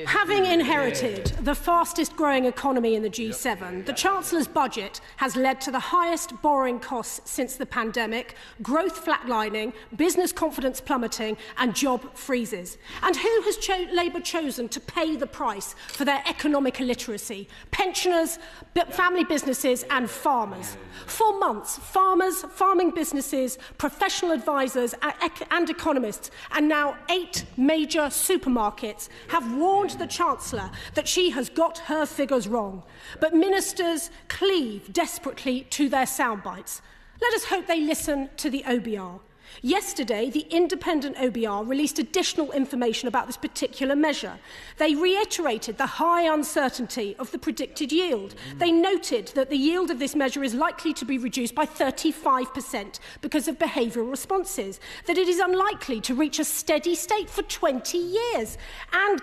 Having inherited the fastest growing economy in the G7, the Chancellor's budget has led to the highest borrowing costs since the pandemic, growth flatlining, business confidence plummeting and job freezes. And who has Labour chosen to pay the price for their economic illiteracy? Pensioners, family businesses and farmers. For months, farmers, farming businesses, professional advisors and economists, and now 8 major supermarkets have warned the Chancellor that she has got her figures wrong. But ministers cleave desperately to their soundbites. Let us hope they listen to the OBR. Yesterday, the independent OBR released additional information about this particular measure. They reiterated the high uncertainty of the predicted yield. They noted that the yield of this measure is likely to be reduced by 35% because of behavioural responses, that it is unlikely to reach a steady state for 20 years, and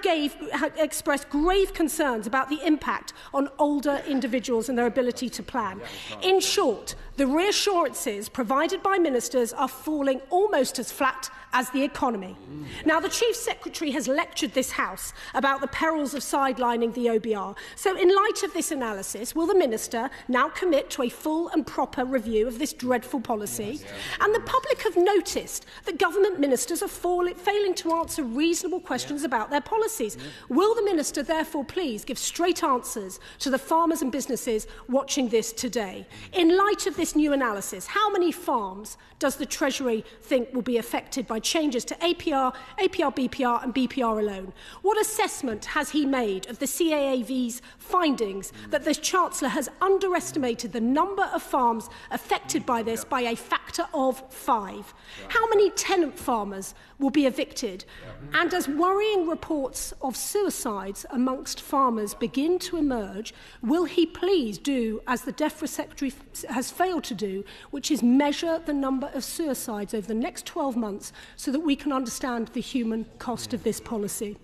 expressed grave concerns about the impact on older individuals and their ability to plan. In short, the reassurances provided by ministers are falling almost as flat as the economy. Now, the Chief Secretary has lectured this House about the perils of sidelining the OBR. So, in light of this analysis, will the Minister now commit to a full and proper review of this dreadful policy? And the public have noticed that government ministers are failing to answer reasonable questions about their policies. Will the Minister therefore please give straight answers to the farmers and businesses watching this today? In light of this new analysis, how many farms does the Treasury think will be affected by changes to APR, BPR and BPR alone? What assessment has he made of the CAAV's findings that the Chancellor has underestimated the number of farms affected by this by a factor of 5? How many tenant farmers will be evicted? And as worrying reports of suicides amongst farmers begin to emerge, will he please do as the DEFRA Secretary has failed to do, which is measure the number of suicides over the next 12 months so that we can understand the human cost of this policy?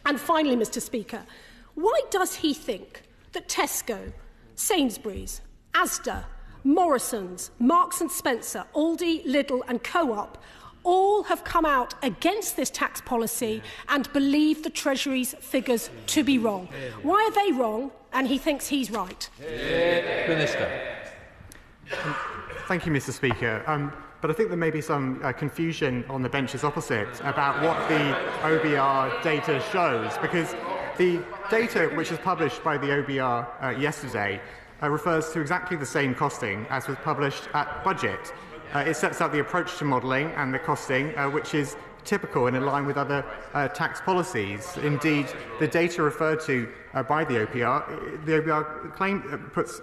And finally, Mr. Speaker, why does he think that Tesco, Sainsbury's, Asda, Morrison's, Marks and Spencer, Aldi, Lidl and Co-op all have come out against this tax policy and believe the Treasury's figures to be wrong? Why are they wrong and he thinks he's right? Minister. Thank you, Mr. Speaker. But I think there may be some confusion on the benches opposite about what the OBR data shows, because the data which was published by the OBR yesterday refers to exactly the same costing as was published at budget. It sets out the approach to modelling and the costing, which is typical and in line with other tax policies. Indeed, the data referred to by the OBR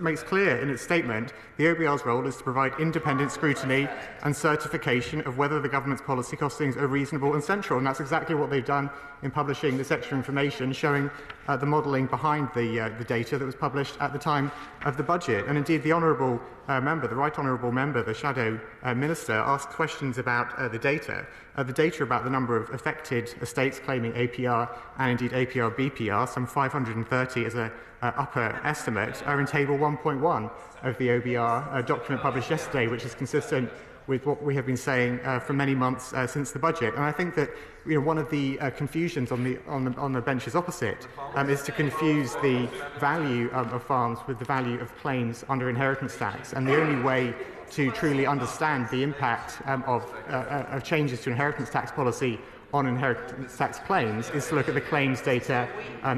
makes clear in its statement the OBR's role is to provide independent scrutiny and certification of whether the government's policy costings are reasonable and central. And that's exactly what they've done in publishing this extra information showing the modelling behind the data that was published at the time of the budget. And indeed, the honourable member, the right honourable member, the shadow minister, asked questions about the data about the number of affected estates claiming APR and indeed APR BPR, some 530 as an upper estimate, are in Table 1.1 of the OBR document published yesterday, which is consistent with what we have been saying for many months since the budget. And I think that one of the confusions on the benches opposite is to confuse the value of farms with the value of claims under inheritance tax. And the only way to truly understand the impact of changes to inheritance tax policy on inheritance tax claims is to look at the claims data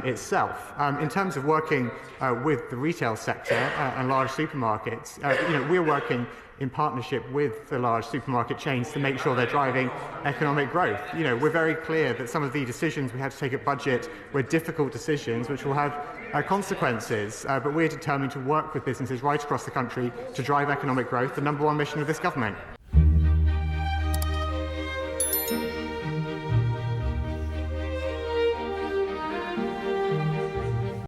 itself. In terms of working with the retail sector and large supermarkets, we're working in partnership with the large supermarket chains to make sure they're driving economic growth. We're very clear that some of the decisions we had to take at budget were difficult decisions which will have consequences, but we're determined to work with businesses right across the country to drive economic growth, the #1 mission of this government.